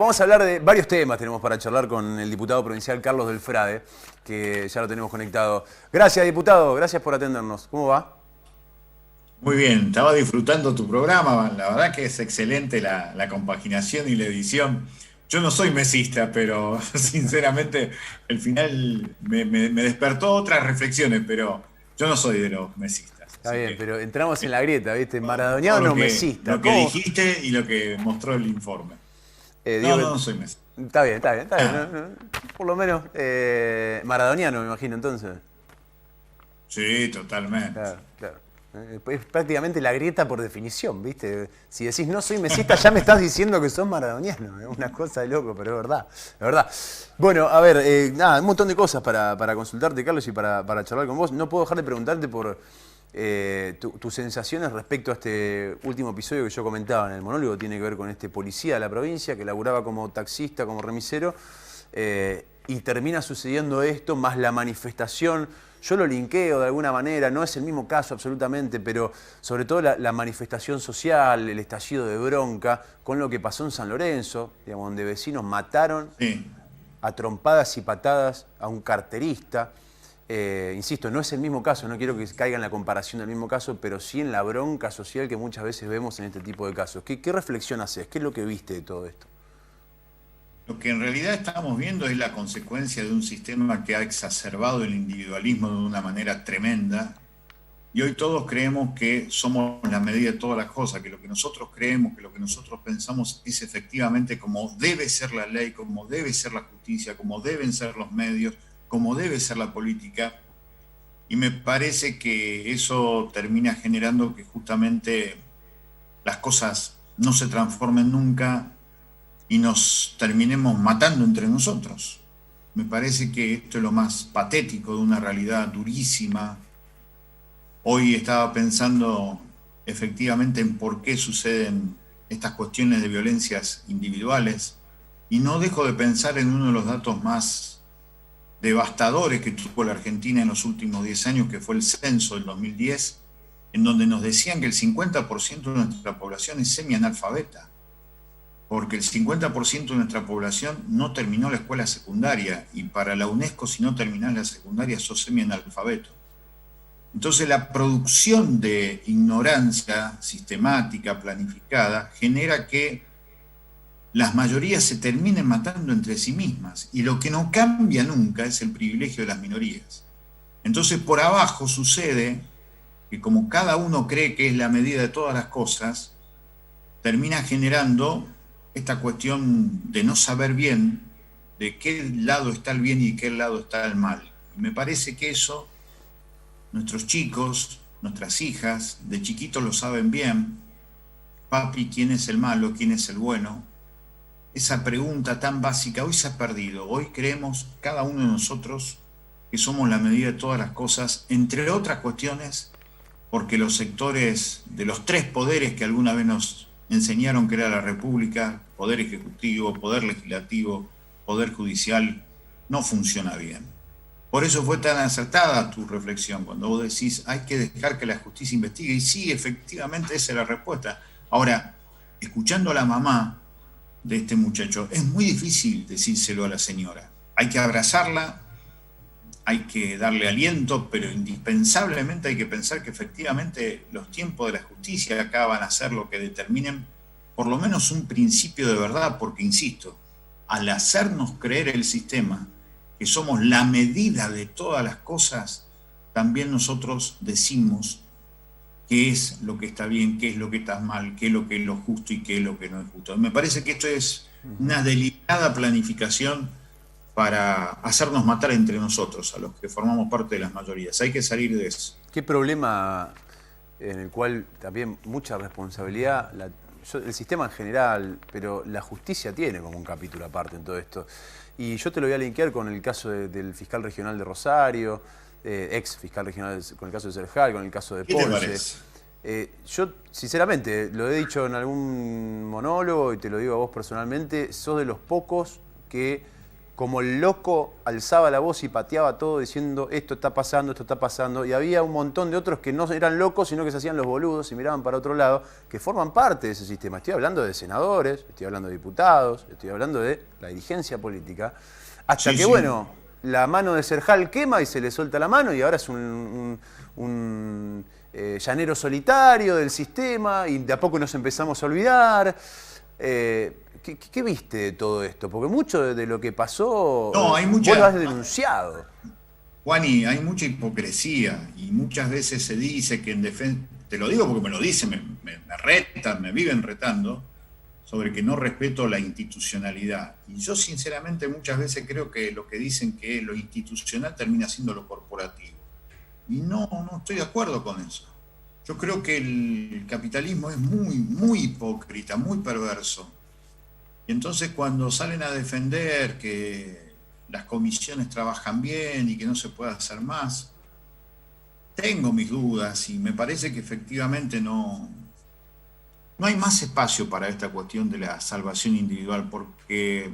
Vamos a hablar de varios temas, tenemos para charlar con el diputado provincial Carlos Delfrade, que ya lo tenemos conectado. Gracias, diputado, gracias por atendernos. ¿Cómo va? Muy bien, estaba disfrutando tu programa, la verdad que es excelente la compaginación y la edición. Yo no soy mesista, pero sinceramente el final me despertó otras reflexiones, pero yo no soy de los mesistas. Está Así bien, que pero entramos en la grieta, ¿viste? todo Maradoniano o mesista. lo que ¿Cómo? dijiste y lo que mostró el informe. Digo No, no, no soy mesista. está bien, está bien, está bien. Ah, Por lo menos, maradoniano, me imagino, entonces. sí, totalmente. Claro, claro. Es prácticamente la grieta por definición, ¿viste? Si decís no soy mesista, ya me estás diciendo que sos maradoniano. Es una cosa de loco, pero es verdad. Es verdad. Bueno, a ver, nada, un montón de cosas para consultarte, Carlos, y para charlar con vos. No puedo dejar de preguntarte por tus sensaciones respecto a este último episodio que yo comentaba en el monólogo. Tiene que ver con este policía de la provincia que laburaba como taxista, como remisero, y termina sucediendo esto, más la manifestación. Yo lo linkeo de alguna manera, no es el mismo caso absolutamente, pero sobre todo la manifestación social, el estallido de bronca, con lo que pasó en San Lorenzo, digamos, donde vecinos mataron Sí. a trompadas y patadas a un carterista. Insisto, no es el mismo caso, no quiero que caiga en la comparación del mismo caso, pero sí en la bronca social que muchas veces vemos en este tipo de casos. ¿Qué reflexión haces? ¿Qué es lo que viste de todo esto? Lo que en realidad estamos viendo es la consecuencia de un sistema que ha exacerbado el individualismo de una manera tremenda. Y hoy todos creemos que somos la medida de todas las cosas, que lo que nosotros creemos, que lo que nosotros pensamos es efectivamente como debe ser la ley, como debe ser la justicia, como deben ser los medios, como debe ser la política. Y me parece que eso termina generando que justamente las cosas no se transformen nunca y nos terminemos matando entre nosotros. Me parece que esto es lo más patético de una realidad durísima. Hoy estaba pensando efectivamente en por qué suceden estas cuestiones de violencias individuales y no dejo de pensar en uno de los datos más devastadores que tuvo la Argentina en los últimos 10 años, que fue el censo del 2010, en donde nos decían que el 50% de nuestra población es semianalfabeta, porque el 50% de nuestra población no terminó la escuela secundaria y para la UNESCO si no terminás la secundaria sos semianalfabeto. Entonces la producción de ignorancia sistemática, planificada, genera que las mayorías se terminen matando entre sí mismas. Y lo que no cambia nunca es el privilegio de las minorías. Entonces por abajo sucede que como cada uno cree que es la medida de todas las cosas, termina generando esta cuestión de no saber bien de qué lado está el bien y de qué lado está el mal. Y me parece que eso nuestros chicos, nuestras hijas, de chiquitos lo saben bien. Papi, ¿quién es el malo? ¿Quién es el bueno? Esa pregunta tan básica hoy se ha perdido. Hoy creemos cada uno de nosotros que somos la medida de todas las cosas, entre otras cuestiones, porque los sectores de los tres poderes que alguna vez nos enseñaron que era la República, poder ejecutivo, poder legislativo, poder judicial, no funciona bien. Por eso fue tan acertada tu reflexión, cuando vos decís hay que dejar que la justicia investigue, y sí, efectivamente esa es la respuesta. Ahora, escuchando a la mamá de este muchacho, es muy difícil decírselo a la señora. Hay que abrazarla, hay que darle aliento, pero indispensablemente hay que pensar que efectivamente los tiempos de la justicia acá van a ser lo que determinen por lo menos un principio de verdad, porque insisto, al hacernos creer el sistema que somos la medida de todas las cosas, también nosotros decimos qué es lo que está bien, qué es lo que está mal, qué es lo que es lo justo y qué es lo que no es justo. Me parece que esto es una deliberada planificación para hacernos matar entre nosotros, a los que formamos parte de las mayorías. Hay que salir de eso. ¿Qué problema en el cual también mucha responsabilidad, el sistema en general, pero la justicia tiene como un capítulo aparte en todo esto? Y yo te lo voy a linkear con el caso del fiscal regional de Rosario, ex fiscal regional, con el caso de Serjal, con el caso de ¿Qué te Ponce. parece? Yo, sinceramente, lo he dicho en algún monólogo y te lo digo a vos personalmente, sos de los pocos que como el loco alzaba la voz y pateaba todo diciendo esto está pasando, y había un montón de otros que no eran locos, sino que se hacían los boludos y miraban para otro lado, que forman parte de ese sistema. Estoy hablando de senadores, estoy hablando de diputados, estoy hablando de la dirigencia política, hasta que, bueno, la mano de Serjal quema y se le suelta la mano y ahora es un llanero solitario del sistema y de a poco nos empezamos a olvidar. ¿Qué viste de todo esto? Porque mucho de lo que pasó vos lo has denunciado. Juani, hay mucha hipocresía y muchas veces se dice que en defensa, te lo digo porque me lo dicen, me retan, me viven retando, sobre que no respeto la institucionalidad. Y yo sinceramente muchas veces creo que lo que dicen que lo institucional termina siendo lo corporativo. Y no estoy de acuerdo con eso. Yo creo que el capitalismo es muy hipócrita, muy perverso. Y entonces cuando salen a defender que las comisiones trabajan bien y que no se puede hacer más, tengo mis dudas y me parece que efectivamente no hay más espacio para esta cuestión de la salvación individual, porque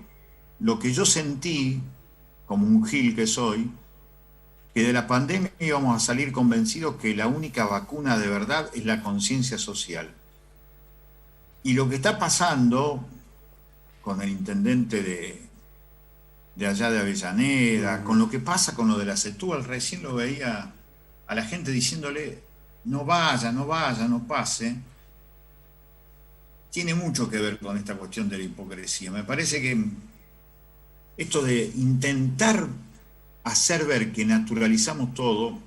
lo que yo sentí, como un gil que soy, que de la pandemia íbamos a salir convencidos que la única vacuna de verdad es la conciencia social. Y lo que está pasando con el intendente de allá de Avellaneda, con lo que pasa con lo de la Setúbal, recién lo veía a la gente diciéndole no vaya, no pase, tiene mucho que ver con esta cuestión de la hipocresía. Me parece que esto de intentar hacer ver que naturalizamos todo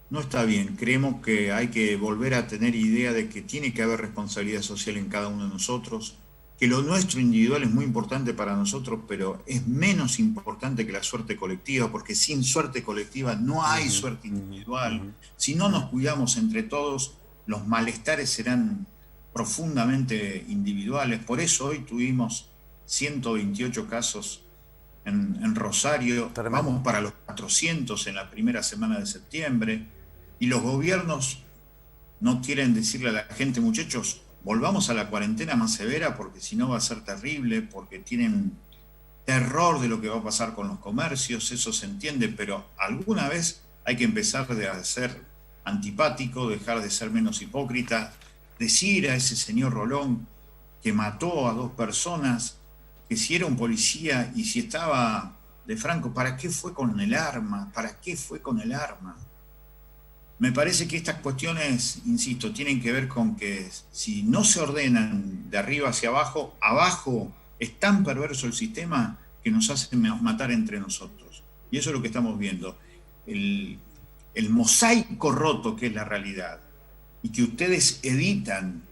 no está bien. Creemos que hay que volver a tener idea de que tiene que haber responsabilidad social en cada uno de nosotros, que lo nuestro individual es muy importante para nosotros, pero es menos importante que la suerte colectiva, porque sin suerte colectiva no hay suerte individual. Si no nos cuidamos entre todos, los malestares serán profundamente individuales. Por eso hoy tuvimos 128 casos en Rosario, vamos para los 400 en la primera semana de septiembre, y los gobiernos no quieren decirle a la gente, muchachos, volvamos a la cuarentena más severa porque si no va a ser terrible, porque tienen terror de lo que va a pasar con los comercios, eso se entiende, pero alguna vez hay que empezar a ser antipático, dejar de ser menos hipócrita, decir a ese señor Rolón que mató a 2 personas, que si era un policía y si estaba de Franco, ¿para qué fue con el arma? ¿Para qué fue con el arma? Me parece que estas cuestiones, insisto, tienen que ver con que si no se ordenan de arriba hacia abajo, abajo es tan perverso el sistema que nos hace matar entre nosotros. Y eso es lo que estamos viendo. El mosaico roto que es la realidad y que ustedes editan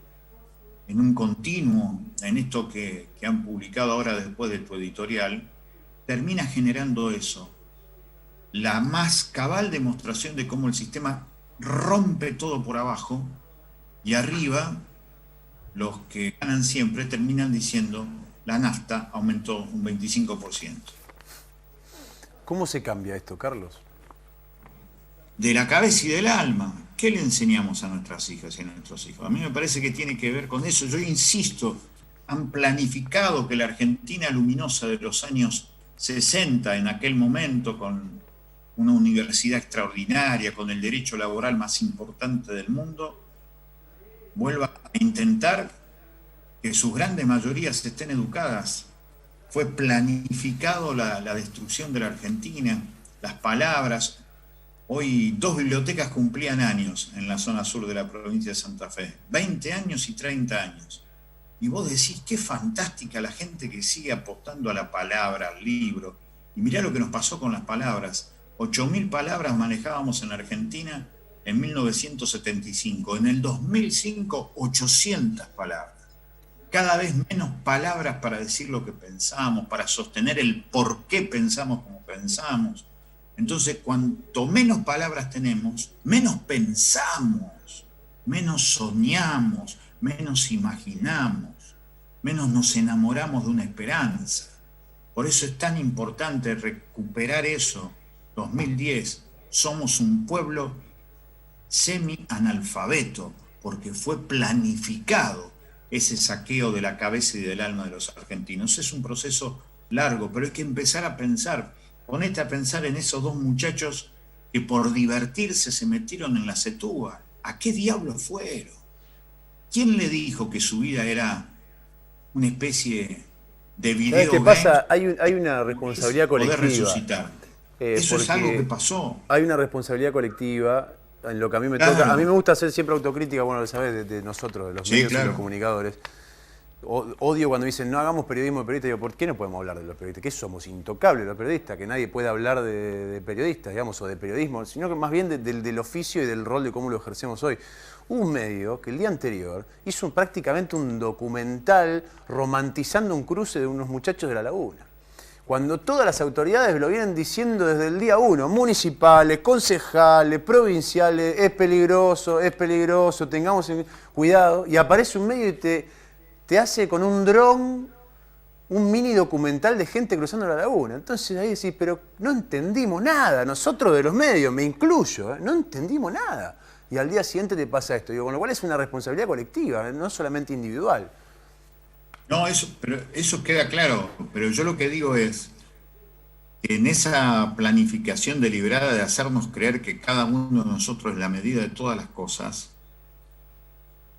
en un continuo, en esto que han publicado ahora después de tu editorial, termina generando eso. La más cabal demostración de cómo el sistema rompe todo por abajo y arriba los que ganan siempre terminan diciendo la nafta aumentó un 25%. ¿Cómo se cambia esto, Carlos? De la cabeza y del alma. ¿Qué le enseñamos a nuestras hijas y a nuestros hijos? A mí me parece que tiene que ver con eso. Yo insisto, han planificado que la Argentina luminosa de los años 60, en aquel momento, con una universidad extraordinaria, con el derecho laboral más importante del mundo, vuelva a intentar que sus grandes mayorías estén educadas. Fue planificado la destrucción de la Argentina, las palabras. Hoy 2 bibliotecas cumplían años en la zona sur de la provincia de Santa Fe, 20 años y 30 años. Y vos decís, qué fantástica la gente que sigue apostando a la palabra, al libro. Y mirá lo que nos pasó con las palabras. 8.000 palabras manejábamos en la Argentina en 1975. En el 2005, 800 palabras. Cada vez menos palabras para decir lo que pensamos, para sostener el por qué pensamos como pensamos. Entonces, cuanto menos palabras tenemos, menos pensamos, menos soñamos, menos imaginamos, menos nos enamoramos de una esperanza. Por eso es tan importante recuperar eso. 2010, somos un pueblo semi-analfabeto, porque fue planificado ese saqueo de la cabeza y del alma de los argentinos. Es un proceso largo, pero hay que empezar a pensar. Ponete a pensar en esos dos muchachos que por divertirse se metieron en la Setúbal. ¿A qué diablos fueron? ¿Quién le dijo que su vida era una especie de ¿Sabes qué video game? pasa? Hay una responsabilidad Poder colectiva. resucitar. Eso es algo que pasó. Hay una responsabilidad colectiva en lo que a mí me Claro. toca. A mí me gusta hacer siempre autocrítica, bueno, lo sabés, de nosotros, de los Sí, medios y claro. los comunicadores. Odio cuando dicen, no hagamos periodismo de periodistas. Digo, ¿por qué no podemos hablar de los periodistas? ¿Qué somos? Intocables los periodistas, que nadie puede hablar de periodistas, digamos, o de periodismo, sino que más bien del oficio y del rol de cómo lo ejercemos hoy. Hubo un medio que el día anterior hizo prácticamente un documental romantizando un cruce de unos muchachos de La Laguna. Cuando todas las autoridades lo vienen diciendo desde el día 1, municipales, concejales, provinciales, es peligroso, tengamos cuidado, y aparece un medio y te hace con un dron un mini documental de gente cruzando la laguna. Entonces ahí decís, pero no entendimos nada, nosotros de los medios, me incluyo, no entendimos nada. Y al día siguiente te pasa esto, digo, con lo cual es una responsabilidad colectiva, no solamente individual. No, pero eso queda claro, pero yo lo que digo es que en esa planificación deliberada de hacernos creer que cada uno de nosotros es la medida de todas las cosas,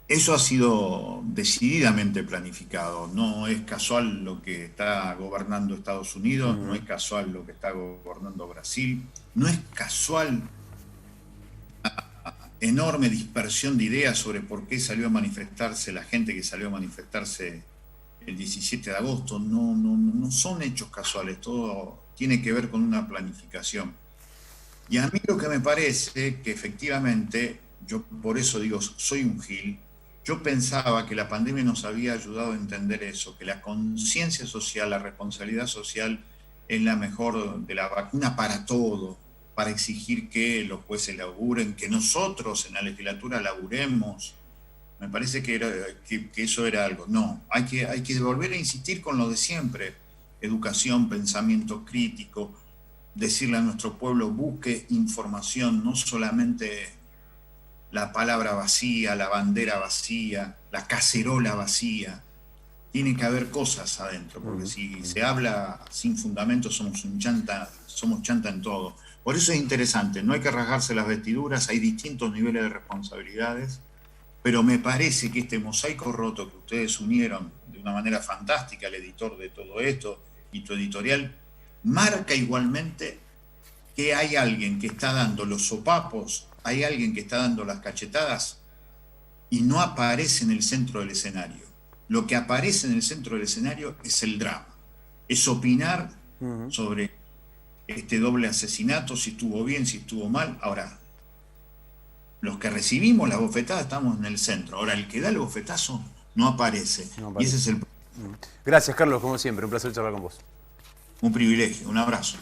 eso ha sido decididamente planificado. No es casual lo que está gobernando Estados Unidos, no es casual lo que está gobernando Brasil, no es casual la enorme dispersión de ideas sobre por qué salió a manifestarse la gente que salió a manifestarse el 17 de agosto. No son hechos casuales, todo tiene que ver con una planificación. Y a mí lo que me parece que efectivamente, yo por eso digo, soy un gil, yo pensaba que la pandemia nos había ayudado a entender eso, que la conciencia social, la responsabilidad social es la mejor de la vacuna para todo, para exigir que los jueces laburen, que nosotros en la legislatura laburemos. Me parece que eso era algo. No, hay que volver a insistir con lo de siempre. Educación, pensamiento crítico, decirle a nuestro pueblo, busque información, no solamente la palabra vacía, la bandera vacía, la cacerola vacía. Tiene que haber cosas adentro, porque si se habla sin fundamento somos chanta en todo. Por eso es interesante, no hay que rasgarse las vestiduras, hay distintos niveles de responsabilidades, pero me parece que este mosaico roto que ustedes unieron de una manera fantástica, el editor de todo esto y tu editorial, marca igualmente que hay alguien que está dando los sopapos, hay alguien que está dando las cachetadas y no aparece en el centro del escenario. Lo que aparece en el centro del escenario es el drama, es opinar sobre este doble asesinato, si estuvo bien, si estuvo mal. Ahora, los que recibimos las bofetadas estamos en el centro. Ahora, el que da el bofetazo no aparece. Y ese es el... Gracias, Carlos, como siempre, un placer charlar con vos. Un privilegio, un abrazo.